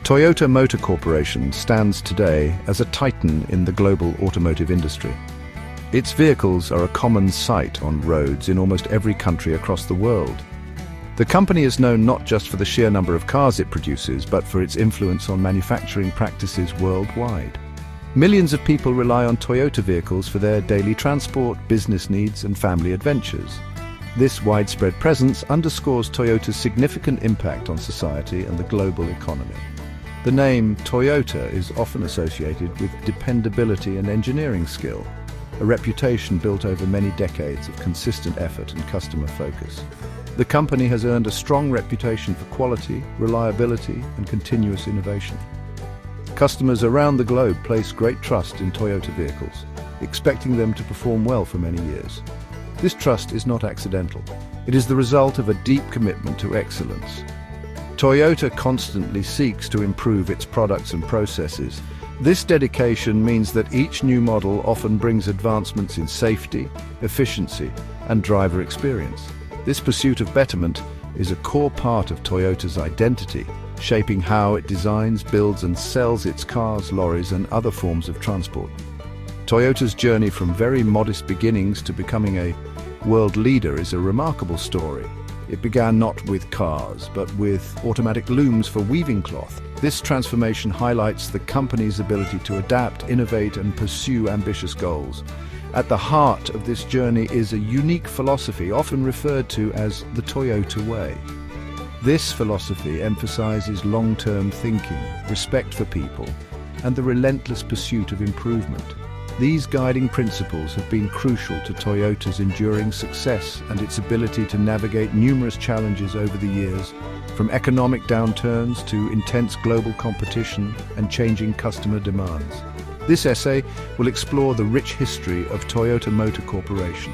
Toyota Motor Corporation stands today as a titan in the global automotive industry. Its vehicles are a common sight on roads in almost every country across the world. The company is known not just for the sheer number of cars it produces, but for its influence on manufacturing practices worldwide. Millions of people rely on Toyota vehicles for their daily transport, business needs, and family adventures. This widespread presence underscores Toyota's significant impact on society and the global economy. The name Toyota is often associated with dependability and engineering skill, a reputation built over many decades of consistent effort and customer focus. The company has earned a strong reputation for quality, reliability, and continuous innovation. Customers around the globe place great trust in Toyota vehicles, expecting them to perform well for many years. This trust is not accidental. It is the result of a deep commitment to excellence. Toyota constantly seeks to improve its products and processes. This dedication means that each new model often brings advancements in safety, efficiency, and driver experience. This pursuit of betterment is a core part of Toyota's identity, shaping how it designs, builds, and sells its cars, lorries, and other forms of transport. Toyota's journey from very modest beginnings to becoming a world leader is a remarkable story. It began not with cars, but with automatic looms for weaving cloth. This transformation highlights the company's ability to adapt, innovate, and pursue ambitious goals. At the heart of this journey is a unique philosophy, often referred to as the Toyota Way. This philosophy emphasizes long-term thinking, respect for people, and the relentless pursuit of improvement. These guiding principles have been crucial to Toyota's enduring success and its ability to navigate numerous challenges over the years, from economic downturns to intense global competition and changing customer demands. This essay will explore the rich history of Toyota Motor Corporation.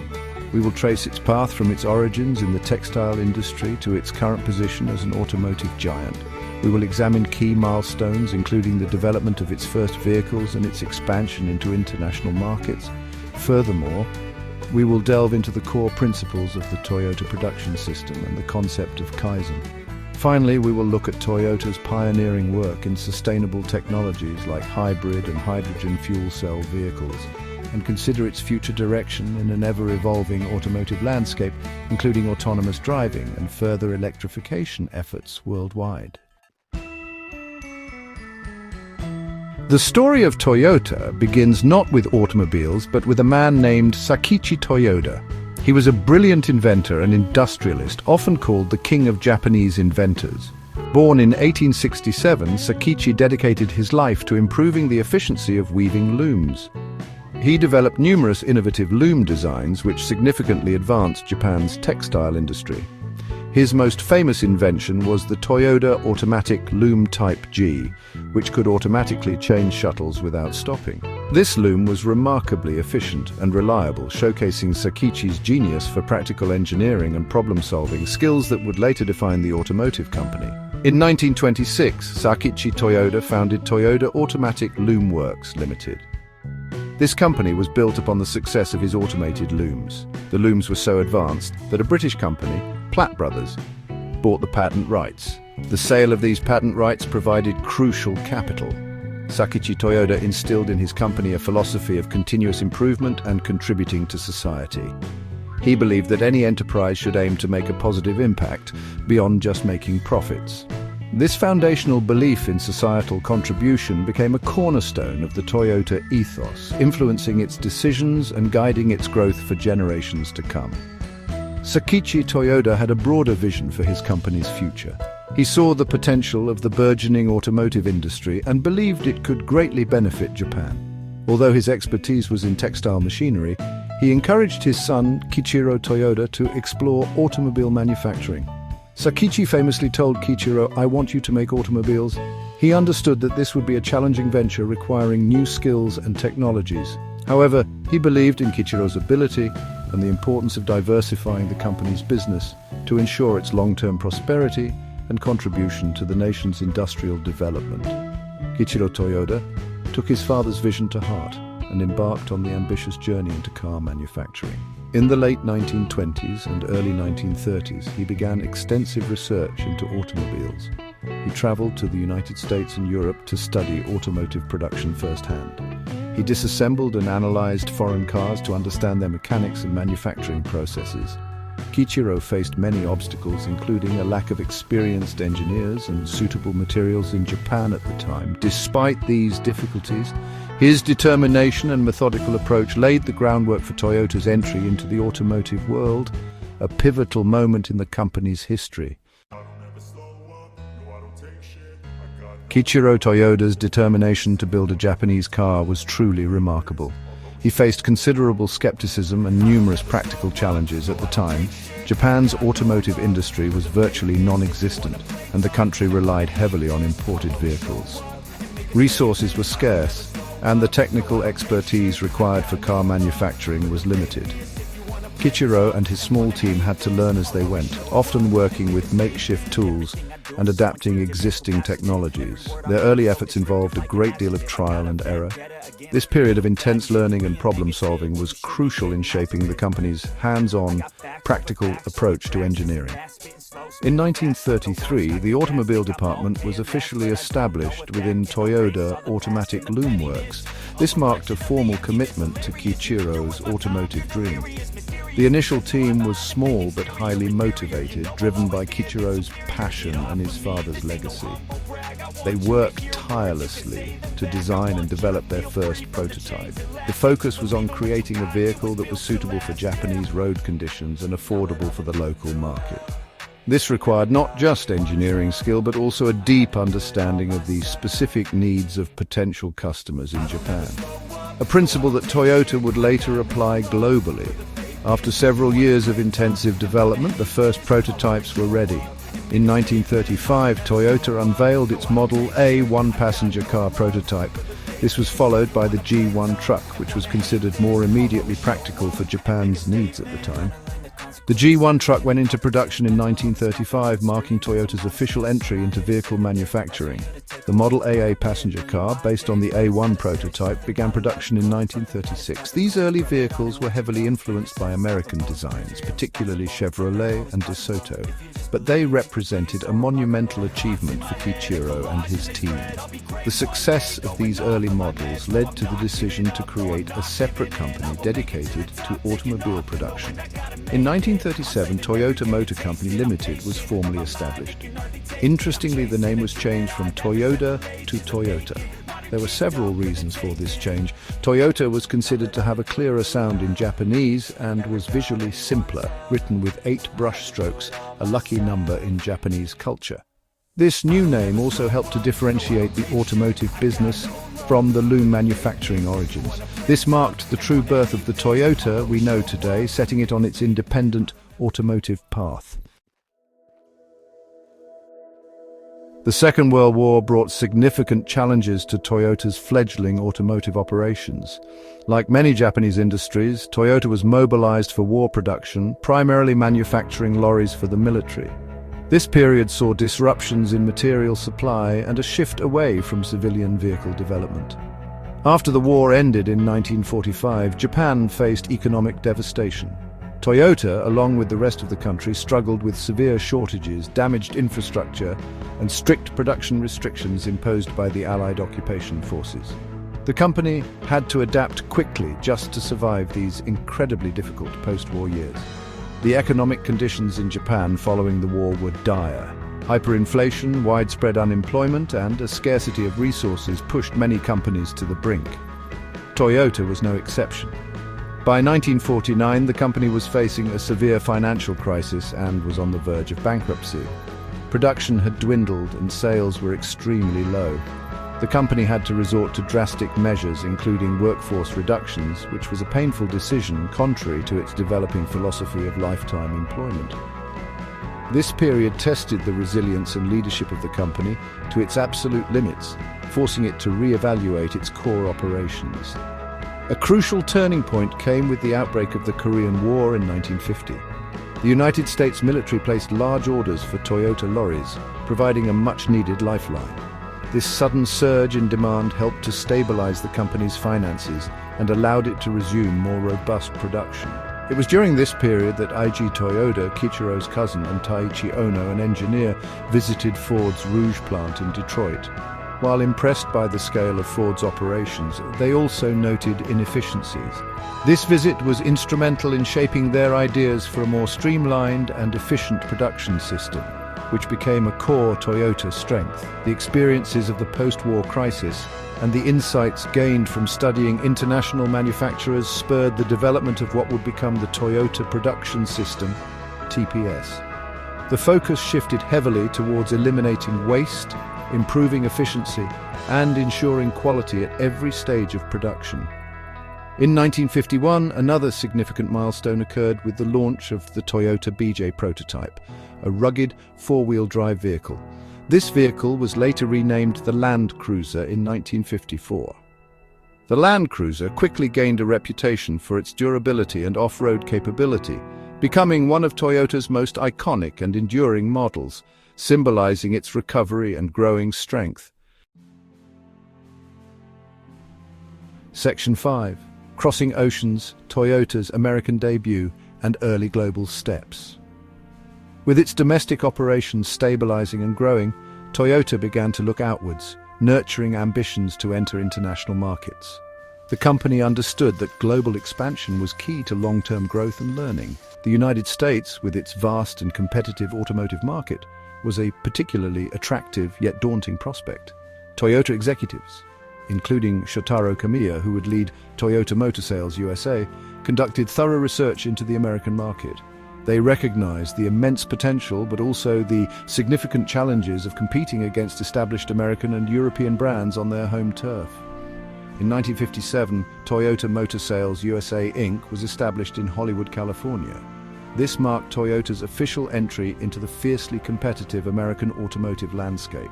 We will trace its path from its origins in the textile industry to its current position as an automotive giant. We will examine key milestones, including the development of its first vehicles and its expansion into international markets. Furthermore, we will delve into the core principles of the Toyota production system and the concept of Kaizen. Finally, we will look at Toyota's pioneering work in sustainable technologies like hybrid and hydrogen fuel cell vehicles, and consider its future direction in an ever-evolving automotive landscape, including autonomous driving and further electrification efforts worldwide. The story of Toyota begins not with automobiles, but with a man named Sakichi Toyoda. He was a brilliant inventor and industrialist, often called the king of Japanese inventors. Born in 1867, Sakichi dedicated his life to improving the efficiency of weaving looms. He developed numerous innovative loom designs which significantly advanced Japan's textile industry. His most famous invention was the Toyoda Automatic Loom Type G, which could automatically change shuttles without stopping. This loom was remarkably efficient and reliable, showcasing Sakichi's genius for practical engineering and problem-solving, skills that would later define the automotive company. In 1926, Sakichi Toyoda founded Toyoda Automatic Loom Works Limited. This company was built upon the success of his automated looms. The looms were so advanced that a British company, Platt Brothers, bought the patent rights. The sale of these patent rights provided crucial capital. Sakichi Toyoda instilled in his company a philosophy of continuous improvement and contributing to society. He believed that any enterprise should aim to make a positive impact beyond just making profits. This foundational belief in societal contribution became a cornerstone of the Toyota ethos, influencing its decisions and guiding its growth for generations to come. Sakichi Toyoda had a broader vision for his company's future. He saw the potential of the burgeoning automotive industry and believed it could greatly benefit Japan. Although his expertise was in textile machinery, he encouraged his son, Kiichiro Toyoda, to explore automobile manufacturing. Sakichi famously told Kiichiro, "I want you to make automobiles." He understood that this would be a challenging venture requiring new skills and technologies. However, he believed in Kiichiro's ability and the importance of diversifying the company's business to ensure its long-term prosperity and contribution to the nation's industrial development. Kiichiro Toyoda took his father's vision to heart and embarked on the ambitious journey into car manufacturing. In the late 1920s and early 1930s, he began extensive research into automobiles. he traveled to the United States and Europe to study automotive production firsthand. He disassembled and analyzed foreign cars to understand their mechanics and manufacturing processes. Kiichiro faced many obstacles, including a lack of experienced engineers and suitable materials in Japan at the time. Despite these difficulties, his determination and methodical approach laid the groundwork for Toyota's entry into the automotive world, a pivotal moment in the company's history. Kiichiro Toyoda's determination to build a Japanese car was truly remarkable. He faced considerable skepticism and numerous practical challenges at the time. Japan's automotive industry was virtually non-existent, and the country relied heavily on imported vehicles. Resources were scarce, and the technical expertise required for car manufacturing was limited. Kiichiro and his small team had to learn as they went, often working with makeshift tools and adapting existing technologies. Their early efforts involved a great deal of trial and error. This period of intense learning and problem-solving was crucial in shaping the company's hands-on, practical approach to engineering. In 1933, the automobile department was officially established within Toyoda Automatic Loom Works. This marked a formal commitment to Kiichiro's automotive dream. The initial team was small but highly motivated, driven by Kiichiro's passion and his father's legacy. They worked tirelessly to design and develop their first prototype. The focus was on creating a vehicle that was suitable for Japanese road conditions and affordable for the local market. This required not just engineering skill, but also a deep understanding of the specific needs of potential customers in Japan, a principle that Toyota would later apply globally. After several years of intensive development, the first prototypes were ready. In 1935, Toyota unveiled its Model A one-passenger car prototype. This was followed by the G1 truck, which was considered more immediately practical for Japan's needs at the time. The G1 truck went into production in 1935, marking Toyota's official entry into vehicle manufacturing. The Model AA passenger car, based on the A1 prototype, began production in 1936. These early vehicles were heavily influenced by American designs, particularly Chevrolet and DeSoto, but they represented a monumental achievement for Kiichiro and his team. The success of these early models led to the decision to create a separate company dedicated to automobile production. In 1937, Toyota Motor Company Limited was formally established. Interestingly, the name was changed from Toyoda to Toyota. There were several reasons for this change. Toyota was considered to have a clearer sound in Japanese and was visually simpler, written with 8 brush strokes, a lucky number in Japanese culture. This new name also helped to differentiate the automotive business from the loom manufacturing origins. This marked the true birth of the Toyota we know today, setting it on its independent automotive path. The Second World War brought significant challenges to Toyota's fledgling automotive operations. Like many Japanese industries, Toyota was mobilized for war production, primarily manufacturing lorries for the military. This period saw disruptions in material supply and a shift away from civilian vehicle development. After the war ended in 1945, Japan faced economic devastation. Toyota, along with the rest of the country, struggled with severe shortages, damaged infrastructure, and strict production restrictions imposed by the Allied occupation forces. The company had to adapt quickly just to survive these incredibly difficult post-war years. The economic conditions in Japan following the war were dire. Hyperinflation, widespread unemployment, and a scarcity of resources pushed many companies to the brink. Toyota was no exception. By 1949, the company was facing a severe financial crisis and was on the verge of bankruptcy. Production had dwindled and sales were extremely low. The company had to resort to drastic measures, including workforce reductions, which was a painful decision contrary to its developing philosophy of lifetime employment. This period tested the resilience and leadership of the company to its absolute limits, forcing it to re-evaluate its core operations. A crucial turning point came with the outbreak of the Korean War in 1950. The United States military placed large orders for Toyota lorries, providing a much-needed lifeline. This sudden surge in demand helped to stabilize the company's finances and allowed it to resume more robust production. It was during this period that Eiji Toyoda, Kiichiro's cousin, and Taiichi Ono, an engineer, visited Ford's Rouge plant in Detroit. While impressed by the scale of Ford's operations, they also noted inefficiencies. This visit was instrumental in shaping their ideas for a more streamlined and efficient production system, which became a core Toyota strength. The experiences of the post-war crisis and the insights gained from studying international manufacturers spurred the development of what would become the Toyota Production System, TPS. The focus shifted heavily towards eliminating waste, improving efficiency, and ensuring quality at every stage of production. In 1951, another significant milestone occurred with the launch of the Toyota BJ prototype, a rugged four-wheel drive vehicle. This vehicle was later renamed the Land Cruiser in 1954. The Land Cruiser quickly gained a reputation for its durability and off-road capability, becoming one of Toyota's most iconic and enduring models, symbolizing its recovery and growing strength. Section 5. Crossing Oceans, Toyota's American debut and early global steps. With its domestic operations stabilizing and growing, Toyota began to look outwards, nurturing ambitions to enter international markets. The company understood that global expansion was key to long-term growth and learning. The United States, with its vast and competitive automotive market, was a particularly attractive yet daunting prospect. Toyota executives, including Shotaro Kamiya, who would lead Toyota Motor Sales USA, conducted thorough research into the American market. They recognized the immense potential but also the significant challenges of competing against established American and European brands on their home turf. In 1957, Toyota Motor Sales USA Inc. was established in Hollywood, California. This marked Toyota's official entry into the fiercely competitive American automotive landscape.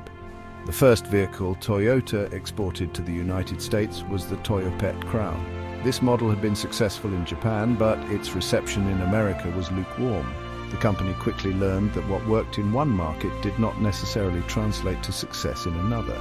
The first vehicle Toyota exported to the United States was the Toyopet Crown. This model had been successful in Japan, but its reception in America was lukewarm. The company quickly learned that what worked in one market did not necessarily translate to success in another.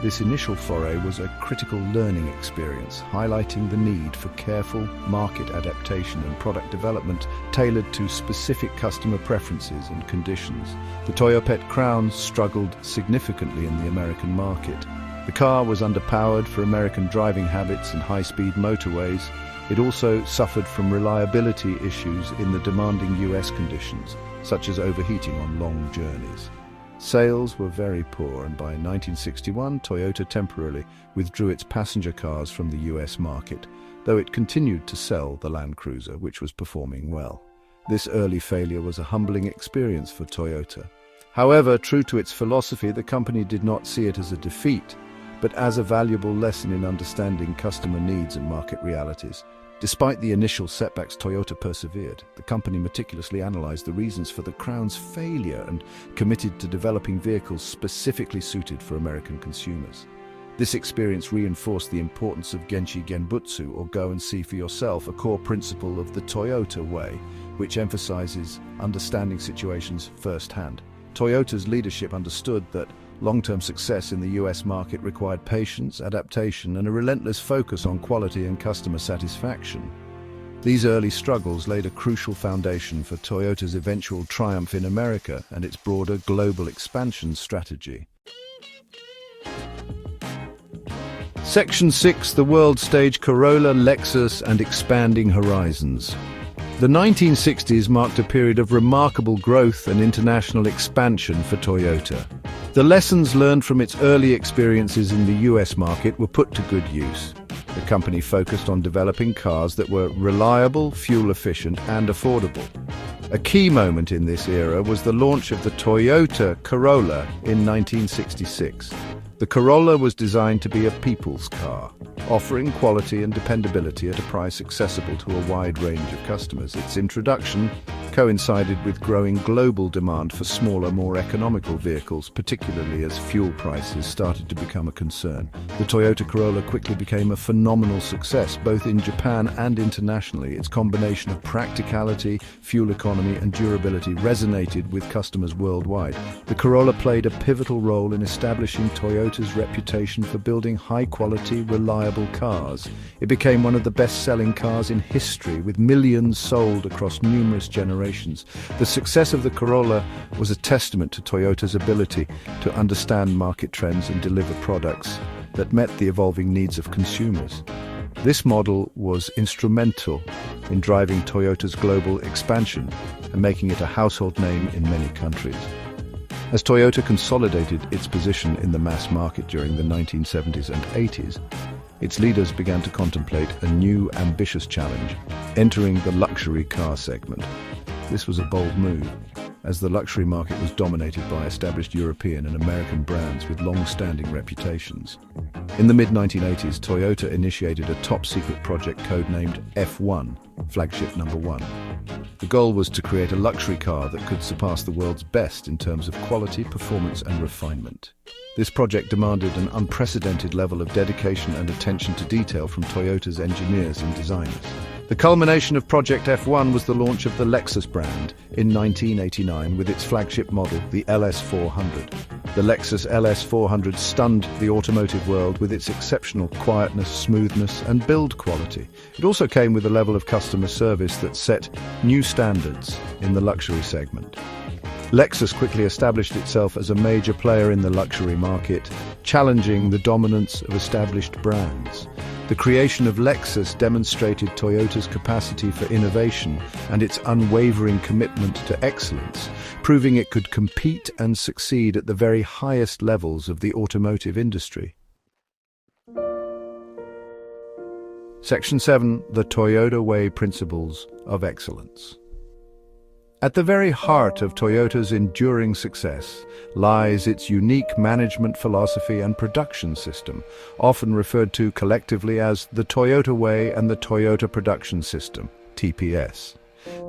This initial foray was a critical learning experience, highlighting the need for careful market adaptation and product development tailored to specific customer preferences and conditions. The Toyopet Crown struggled significantly in the American market. The car was underpowered for American driving habits and high-speed motorways. It also suffered from reliability issues in the demanding US conditions, such as overheating on long journeys. Sales were very poor, and by 1961, Toyota temporarily withdrew its passenger cars from the US market, though it continued to sell the Land Cruiser, which was performing well. This early failure was a humbling experience for Toyota. However, true to its philosophy, the company did not see it as a defeat, but as a valuable lesson in understanding customer needs and market realities. Despite the initial setbacks, Toyota persevered. The company meticulously analyzed the reasons for the Crown's failure and committed to developing vehicles specifically suited for American consumers. This experience reinforced the importance of Genchi Genbutsu, or go and see for yourself, a core principle of the Toyota way, which emphasizes understanding situations firsthand. Toyota's leadership understood that long-term success in the US market required patience, adaptation, and a relentless focus on quality and customer satisfaction. These early struggles laid a crucial foundation for Toyota's eventual triumph in America and its broader global expansion strategy. Section 6. The World Stage: Corolla, Lexus, and Expanding Horizons. The 1960s marked a period of remarkable growth and international expansion for Toyota. The lessons learned from its early experiences in the US market were put to good use. The company focused on developing cars that were reliable, fuel-efficient, and affordable. A key moment in this era was the launch of the Toyota Corolla in 1966. The Corolla was designed to be a people's car, offering quality and dependability at a price accessible to a wide range of customers. Its introduction, coincided with growing global demand for smaller, more economical vehicles, particularly as fuel prices started to become a concern. The Toyota Corolla quickly became a phenomenal success, both in Japan and internationally. Its combination of practicality, fuel economy, and durability resonated with customers worldwide. The Corolla played a pivotal role in establishing Toyota's reputation for building high-quality, reliable cars. It became one of the best-selling cars in history, with millions sold across numerous generations. The success of the Corolla was a testament to Toyota's ability to understand market trends and deliver products that met the evolving needs of consumers. This model was instrumental in driving Toyota's global expansion and making it a household name in many countries. As Toyota consolidated its position in the mass market during the 1970s and 80s, its leaders began to contemplate a new, ambitious challenge, entering the luxury car segment. This was a bold move, as the luxury market was dominated by established European and American brands with long-standing reputations. In the mid-1980s, Toyota initiated a top-secret project codenamed F1, Flagship Number 1. The goal was to create a luxury car that could surpass the world's best in terms of quality, performance, and refinement. This project demanded an unprecedented level of dedication and attention to detail from Toyota's engineers and designers. The culmination of Project F1 was the launch of the Lexus brand in 1989 with its flagship model, the LS400. The Lexus LS400 stunned the automotive world with its exceptional quietness, smoothness, and build quality. It also came with a level of customer service that set new standards in the luxury segment. Lexus quickly established itself as a major player in the luxury market, challenging the dominance of established brands. The creation of Lexus demonstrated Toyota's capacity for innovation and its unwavering commitment to excellence, proving it could compete and succeed at the very highest levels of the automotive industry. Section 7. The Toyota Way Principles of Excellence. At the very heart of Toyota's enduring success lies its unique management philosophy and production system, often referred to collectively as the Toyota Way and the Toyota Production System, TPS.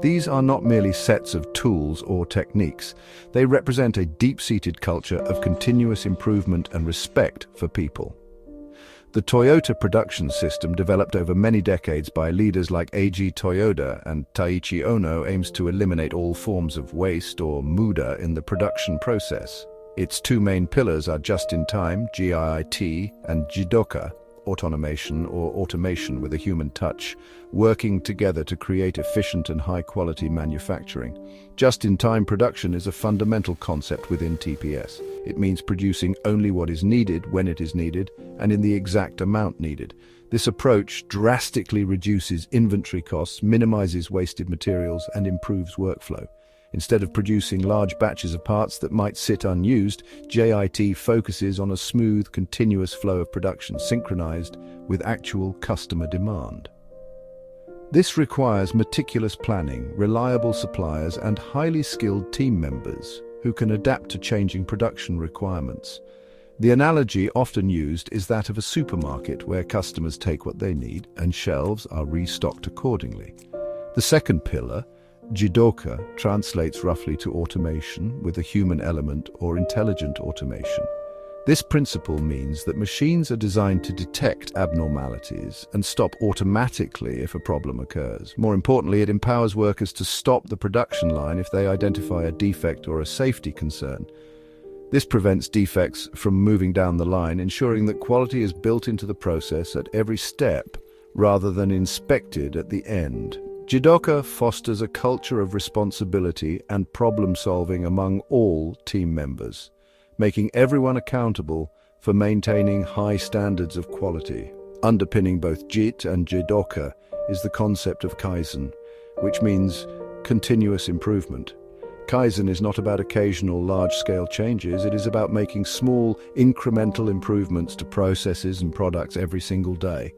These are not merely sets of tools or techniques. They represent a deep-seated culture of continuous improvement and respect for people. The Toyota production system, developed over many decades by leaders like Eiji Toyoda and Taiichi Ohno, aims to eliminate all forms of waste or muda in the production process. Its two main pillars are just-in-time, JIT, and Jidoka, automation or automation with a human touch, working together to create efficient and high-quality manufacturing. Just-in-time production is a fundamental concept within TPS. It means producing only what is needed when it is needed and in the exact amount needed. This approach drastically reduces inventory costs, minimizes wasted materials, and improves workflow. Instead of producing large batches of parts that might sit unused, JIT focuses on a smooth, continuous flow of production, synchronized with actual customer demand. This requires meticulous planning, reliable suppliers, and highly skilled team members who can adapt to changing production requirements. The analogy often used is that of a supermarket where customers take what they need and shelves are restocked accordingly. The second pillar, Jidoka, translates roughly to automation with a human element or intelligent automation. This principle means that machines are designed to detect abnormalities and stop automatically if a problem occurs. More importantly, it empowers workers to stop the production line if they identify a defect or a safety concern. This prevents defects from moving down the line, ensuring that quality is built into the process at every step rather than inspected at the end. Jidoka fosters a culture of responsibility and problem-solving among all team members, making everyone accountable for maintaining high standards of quality. Underpinning both JIT and Jidoka is the concept of Kaizen, which means continuous improvement. Kaizen is not about occasional large-scale changes, it is about making small, incremental improvements to processes and products every single day.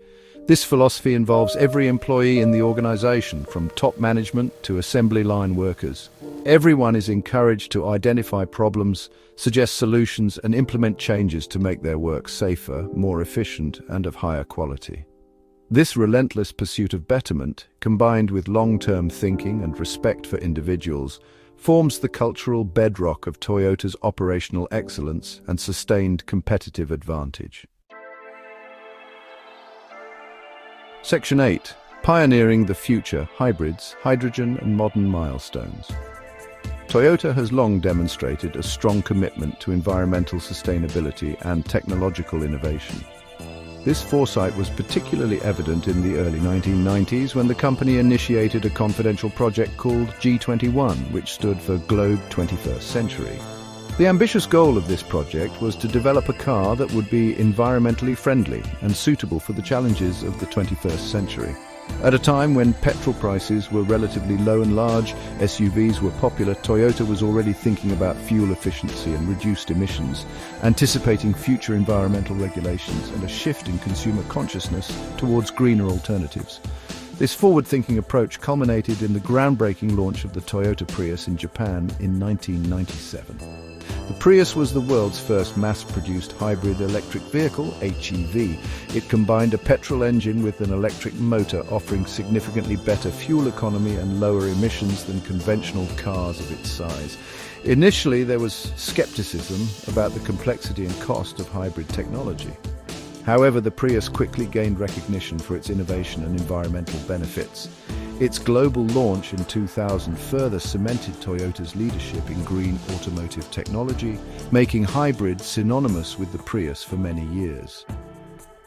This philosophy involves every employee in the organization, from top management to assembly line workers. Everyone is encouraged to identify problems, suggest solutions, and implement changes to make their work safer, more efficient, and of higher quality. This relentless pursuit of betterment, combined with long-term thinking and respect for individuals, forms the cultural bedrock of Toyota's operational excellence and sustained competitive advantage. Section 8. Pioneering the future, hybrids, hydrogen and modern milestones. Toyota has long demonstrated a strong commitment to environmental sustainability and technological innovation. This foresight was particularly evident in the early 1990s when the company initiated a confidential project called G21, which stood for Globe 21st Century. The ambitious goal of this project was to develop a car that would be environmentally friendly and suitable for the challenges of the 21st century. At a time when petrol prices were relatively low and large SUVs were popular, Toyota was already thinking about fuel efficiency and reduced emissions, anticipating future environmental regulations and a shift in consumer consciousness towards greener alternatives. This forward-thinking approach culminated in the groundbreaking launch of the Toyota Prius in Japan in 1997. The Prius was the world's first mass-produced hybrid electric vehicle, HEV. It combined a petrol engine with an electric motor, offering significantly better fuel economy and lower emissions than conventional cars of its size. Initially, there was skepticism about the complexity and cost of hybrid technology. However, the Prius quickly gained recognition for its innovation and environmental benefits. Its global launch in 2000 further cemented Toyota's leadership in green automotive technology, making hybrid synonymous with the Prius for many years.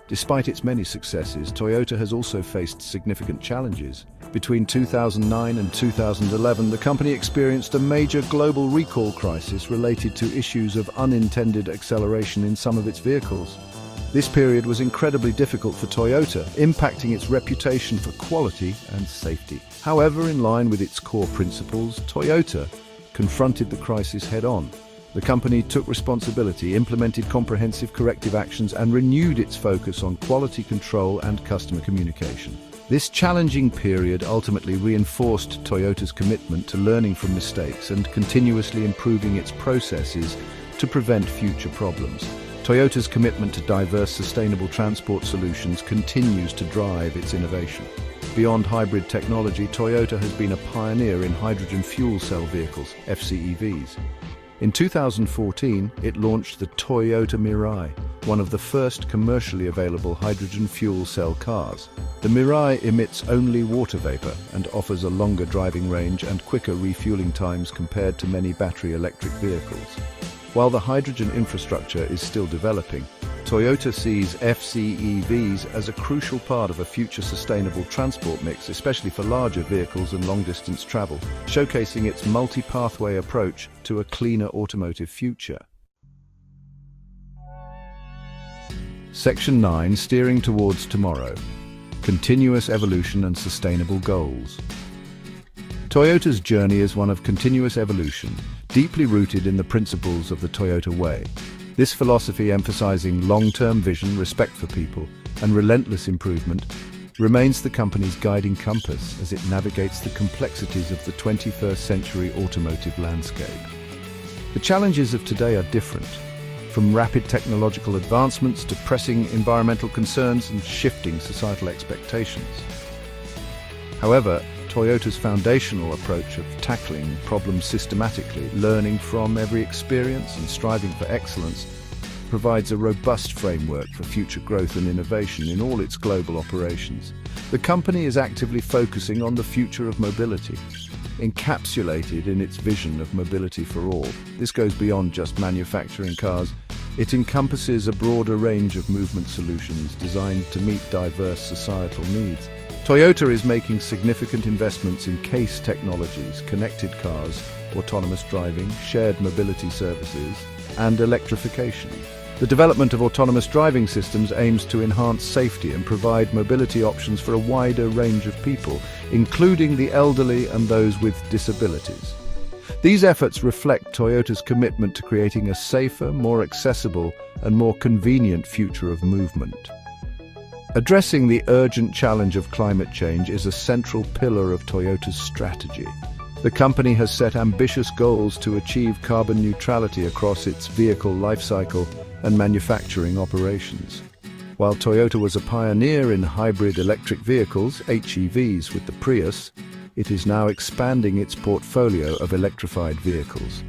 Despite its many successes, Toyota has also faced significant challenges. Between 2009 and 2011, the company experienced a major global recall crisis related to issues of unintended acceleration in some of its vehicles. This period was incredibly difficult for Toyota, impacting its reputation for quality and safety. However, in line with its core principles, Toyota confronted the crisis head-on. The company took responsibility, implemented comprehensive corrective actions, and renewed its focus on quality control and customer communication. This challenging period ultimately reinforced Toyota's commitment to learning from mistakes and continuously improving its processes to prevent future problems. Toyota's commitment to diverse, sustainable transport solutions continues to drive its innovation. Beyond hybrid technology, Toyota has been a pioneer in hydrogen fuel cell vehicles, FCEVs. In 2014, it launched the Toyota Mirai, one of the first commercially available hydrogen fuel cell cars. The Mirai emits only water vapor and offers a longer driving range and quicker refueling times compared to many battery electric vehicles. While the hydrogen infrastructure is still developing, Toyota sees FCEVs as a crucial part of a future sustainable transport mix, especially for larger vehicles and long-distance travel, showcasing its multi-pathway approach to a cleaner automotive future. Section 9. Steering towards tomorrow. Continuous evolution and sustainable goals. Toyota's journey is one of continuous evolution, deeply rooted in the principles of the Toyota Way. This philosophy, emphasizing long-term vision, respect for people, and relentless improvement, remains the company's guiding compass as it navigates the complexities of the 21st century automotive landscape. The challenges of today are different, from rapid technological advancements to pressing environmental concerns and shifting societal expectations. However, Toyota's foundational approach of tackling problems systematically, learning from every experience and striving for excellence, provides a robust framework for future growth and innovation in all its global operations. The company is actively focusing on the future of mobility, encapsulated in its vision of mobility for all. This goes beyond just manufacturing cars. It encompasses a broader range of movement solutions designed to meet diverse societal needs. Toyota is making significant investments in CASE technologies, connected cars, autonomous driving, shared mobility services, and electrification. The development of autonomous driving systems aims to enhance safety and provide mobility options for a wider range of people, including the elderly and those with disabilities. These efforts reflect Toyota's commitment to creating a safer, more accessible, and more convenient future of movement. Addressing the urgent challenge of climate change is a central pillar of Toyota's strategy. The company has set ambitious goals to achieve carbon neutrality across its vehicle lifecycle and manufacturing operations. While Toyota was a pioneer in hybrid electric vehicles, HEVs, with the Prius, it is now expanding its portfolio of electrified vehicles.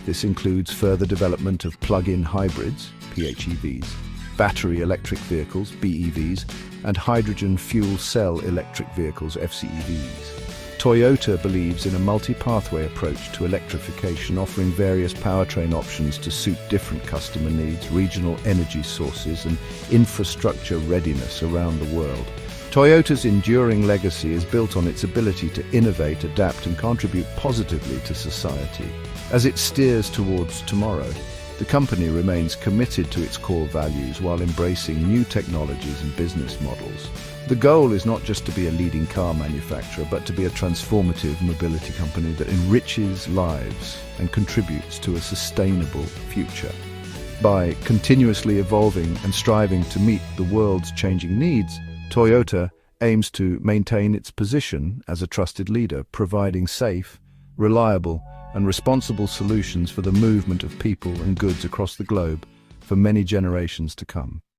This includes further development of plug-in hybrids, PHEVs, battery electric vehicles, BEVs, and hydrogen fuel cell electric vehicles, FCEVs. Toyota believes in a multi-pathway approach to electrification, offering various powertrain options to suit different customer needs, regional energy sources, and infrastructure readiness around the world. Toyota's enduring legacy is built on its ability to innovate, adapt, and contribute positively to society. As it steers towards tomorrow, the company remains committed to its core values while embracing new technologies and business models. The goal is not just to be a leading car manufacturer, but to be a transformative mobility company that enriches lives and contributes to a sustainable future. By continuously evolving and striving to meet the world's changing needs, Toyota aims to maintain its position as a trusted leader, providing safe, reliable, and responsible solutions for the movement of people and goods across the globe for many generations to come.